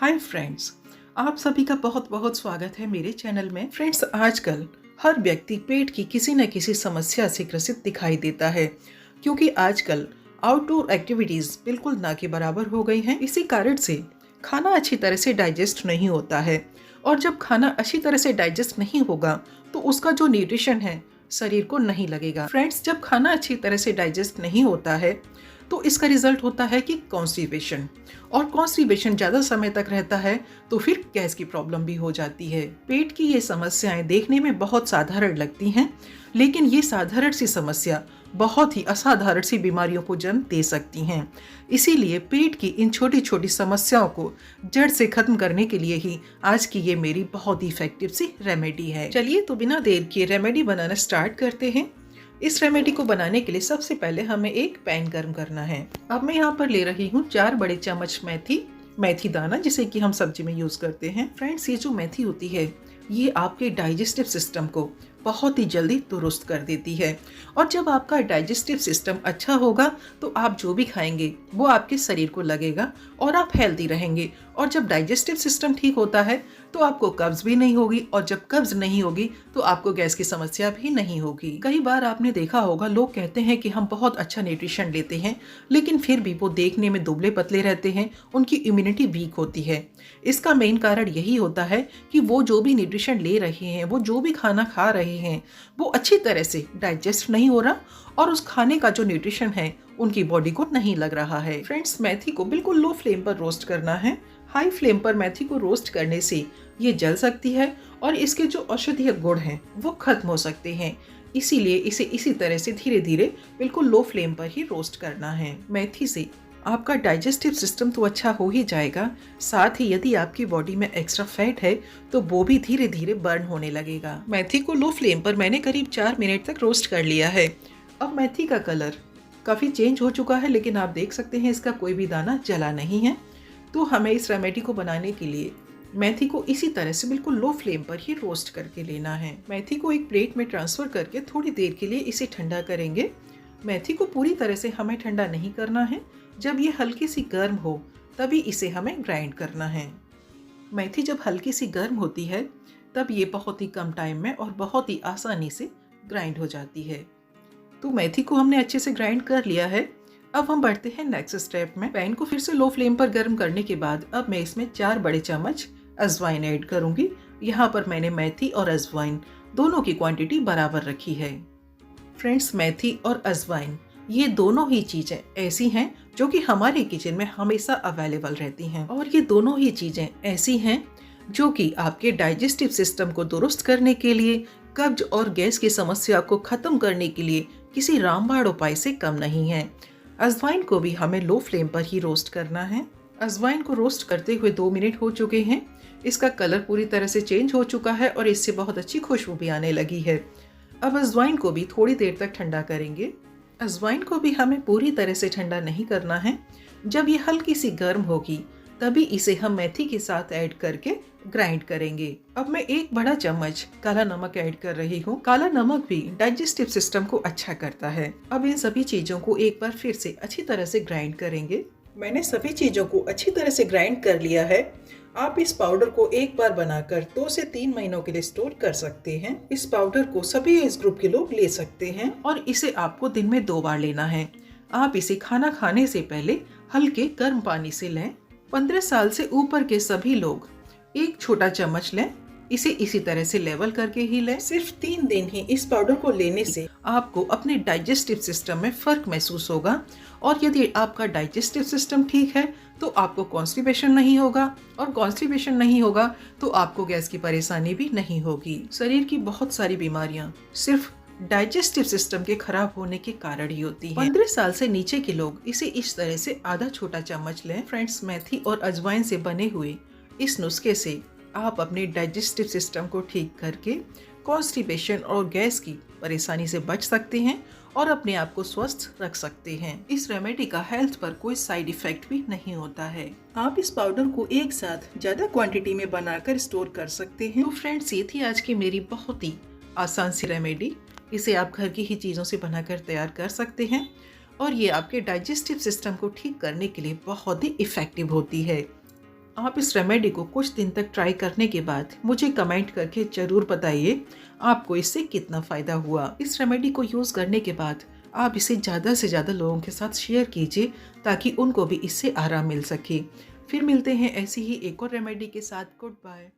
Hi friends, आप सभी का बहुत बहुत स्वागत है मेरे चैनल में। फ्रेंड्स, आजकल हर व्यक्ति पेट की किसी न किसी समस्या से ग्रसित दिखाई देता है, क्योंकि आजकल आउटडोर एक्टिविटीज बिल्कुल ना के बराबर हो गई हैं। इसी कारण से खाना अच्छी तरह से डाइजेस्ट नहीं होता है, और जब खाना अच्छी तरह से डाइजेस्ट नहीं होगा तो उसका जो न्यूट्रिशन है शरीर को नहीं लगेगा। फ्रेंड्स, जब खाना अच्छी तरह से डाइजेस्ट नहीं होता है तो इसका रिजल्ट होता है कि कॉन्स्टिपेशन, और कॉन्स्टिपेशन ज़्यादा समय तक रहता है तो फिर गैस की प्रॉब्लम भी हो जाती है। पेट की ये समस्याएं देखने में बहुत साधारण लगती हैं, लेकिन ये साधारण सी समस्या बहुत ही असाधारण सी बीमारियों को जन्म दे सकती हैं। इसीलिए पेट की इन छोटी छोटी समस्याओं को जड़ से खत्म करने के लिए ही आज की ये मेरी बहुत ही इफेक्टिव सी रेमेडी है। चलिए तो बिना देर किए रेमेडी बनाना स्टार्ट करते हैं। इस रेमेडी को बनाने के लिए सबसे पहले हमें एक पैन गर्म करना है। अब मैं यहाँ पर ले रही हूँ 4 बड़े चम्मच मेथी दाना, जिसे कि हम सब्जी में यूज करते हैं। फ्रेंड्स, ये जो मेथी होती है ये आपके डाइजेस्टिव सिस्टम को बहुत ही जल्दी दुरुस्त कर देती है, और जब आपका डाइजेस्टिव सिस्टम अच्छा होगा तो आप जो भी खाएंगे वो आपके शरीर को लगेगा और आप हेल्दी रहेंगे। और जब डाइजेस्टिव सिस्टम ठीक होता है तो आपको कब्ज भी नहीं होगी, और जब कब्ज नहीं होगी तो आपको गैस की समस्या भी नहीं होगी। कई बार आपने देखा होगा, लोग कहते हैं कि हम बहुत अच्छा न्यूट्रिशन लेते हैं, लेकिन फिर भी वो देखने में दुबले पतले रहते हैं, उनकी इम्यूनिटी वीक होती है। इसका मेन कारण यही होता है कि वो जो भी न्यूट्रिशन ले रहे हैं, वो जो भी खाना खा रहे हैं, वो अच्छी तरह से डाइजेस्ट नहीं हो रहा, और उस खाने का जो न्यूट्रिशन है उनकी बॉडी को नहीं लग रहा है। फ्रेंड्स, मेथी को बिल्कुल लो फ्लेम पर रोस्ट करना है। हाई फ्लेम पर मेथी को रोस्ट करने से ये जल सकती है और इसके जो औषधीय गुण हैं वो खत्म हो सकते हैं। इसीलिए इसे इसी तरह से धीरे धीरे बिल्कुल लो फ्लेम पर ही रोस्ट करना है। मेथी से आपका डाइजेस्टिव सिस्टम तो अच्छा हो ही जाएगा, साथ ही यदि आपकी बॉडी में एक्स्ट्रा फैट है तो वो भी धीरे धीरे बर्न होने लगेगा। मेथी को लो फ्लेम पर मैंने करीब 4 मिनट तक रोस्ट कर लिया है। अब मेथी का कलर काफ़ी चेंज हो चुका है, लेकिन आप देख सकते हैं इसका कोई भी दाना जला नहीं है। तो हमें इस रेमेडी को बनाने के लिए मेथी को इसी तरह से बिल्कुल लो फ्लेम पर ही रोस्ट करके लेना है। मेथी को एक प्लेट में ट्रांसफर करके थोड़ी देर के लिए इसे ठंडा करेंगे। मेथी को पूरी तरह से हमें ठंडा नहीं करना है, जब ये हल्की सी गर्म हो तभी इसे हमें ग्राइंड करना है। मेथी जब हल्की सी गर्म होती है तब ये बहुत ही कम टाइम में और बहुत ही आसानी से ग्राइंड हो जाती है। तो मेथी को हमने अच्छे से ग्राइंड कर लिया है। अब हम बढ़ते हैं नेक्स्ट स्टेप में। पैन को फिर से लो फ्लेम पर गर्म करने के बाद अब मैं इसमें 4 बड़े चम्मच अजवाइन ऐड करूंगी। यहाँ पर मैंने मेथी और अजवाइन दोनों की क्वांटिटी बराबर रखी है। फ्रेंड्स, मेथी और अजवाइन ये दोनों ही चीजें ऐसी हैं जो कि हमारे किचन में हमेशा अवेलेबल रहती हैं, और ये दोनों ही चीजें ऐसी हैं जो कि आपके डाइजेस्टिव सिस्टम को दुरुस्त करने के लिए, कब्ज और गैस की समस्या को खत्म करने के लिए किसी रामबाण उपाय से कम नहीं है। अजवाइन को भी हमें लो फ्लेम पर ही रोस्ट करना है। अजवाइन को रोस्ट करते हुए 2 मिनट हो चुके हैं। इसका कलर पूरी तरह से चेंज हो चुका है और इससे बहुत अच्छी खुशबू भी आने लगी है। अब अजवाइन को भी थोड़ी देर तक ठंडा करेंगे। अजवाइन को भी हमें पूरी तरह से ठंडा नहीं करना है। जब ये हल्की सी गर्म होगी तभी इसे हम मेथी के साथ ऐड करके ग्राइंड करेंगे। अब मैं 1 बड़ा चम्मच काला नमक ऐड कर रही हूँ। काला नमक भी डाइजेस्टिव सिस्टम को अच्छा करता है। अब इन सभी चीजों को एक बार फिर से अच्छी तरह से ग्राइंड करेंगे। मैंने सभी चीजों को अच्छी तरह से ग्राइंड कर लिया है। आप इस पाउडर को एक बार बनाकर 2 से 3 महीनों के लिए स्टोर कर सकते हैं। इस पाउडर को सभी एज ग्रुप के लोग ले सकते हैं, और इसे आपको दिन में 2 बार लेना है। आप इसे खाना खाने से पहले हल्के गर्म पानी से लें। 15 साल से ऊपर के सभी लोग 1 छोटा चम्मच लें। इसे इसी तरह से लेवल करके ही लें। सिर्फ 3 दिन ही इस पाउडर को लेने से आपको अपने डाइजेस्टिव सिस्टम में फर्क महसूस होगा, और यदि आपका डाइजेस्टिव सिस्टम ठीक है तो आपको कॉन्स्टिपेशन नहीं होगा, और कॉन्स्टिपेशन नहीं होगा तो आपको गैस की परेशानी भी नहीं होगी। शरीर की बहुत सारी बीमारियां सिर्फ डाइजेस्टिव सिस्टम के खराब होने के कारण ही होती हैं। 15 साल से नीचे के लोग इसे इस तरह से आधा छोटा चम्मच लें। फ्रेंड्स, मेथी और अजवाइन से बने हुए इस नुस्खे से आप अपने डाइजेस्टिव सिस्टम को ठीक करके कॉन्स्टिपेशन और गैस की परेशानी से बच सकते हैं और अपने आप को स्वस्थ रख सकते हैं। इस रेमेडी का हेल्थ पर कोई साइड इफेक्ट भी नहीं होता है। आप इस पाउडर को एक साथ ज्यादा क्वांटिटी में बनाकर स्टोर कर सकते हैं। तो फ्रेंड्स, ये थी आज की मेरी बहुत ही आसान सी रेमेडी। इसे आप घर की ही चीजों से बनाकर तैयार कर सकते हैं, और ये आपके डाइजेस्टिव सिस्टम को ठीक करने के लिए बहुत ही इफेक्टिव होती है। आप इस रेमेडी को कुछ दिन तक ट्राई करने के बाद मुझे कमेंट करके ज़रूर बताइए आपको इससे कितना फ़ायदा हुआ। इस रेमेडी को यूज़ करने के बाद आप इसे ज़्यादा से ज़्यादा लोगों के साथ शेयर कीजिए ताकि उनको भी इससे आराम मिल सके। फिर मिलते हैं ऐसी ही एक और रेमेडी के साथ। Good bye.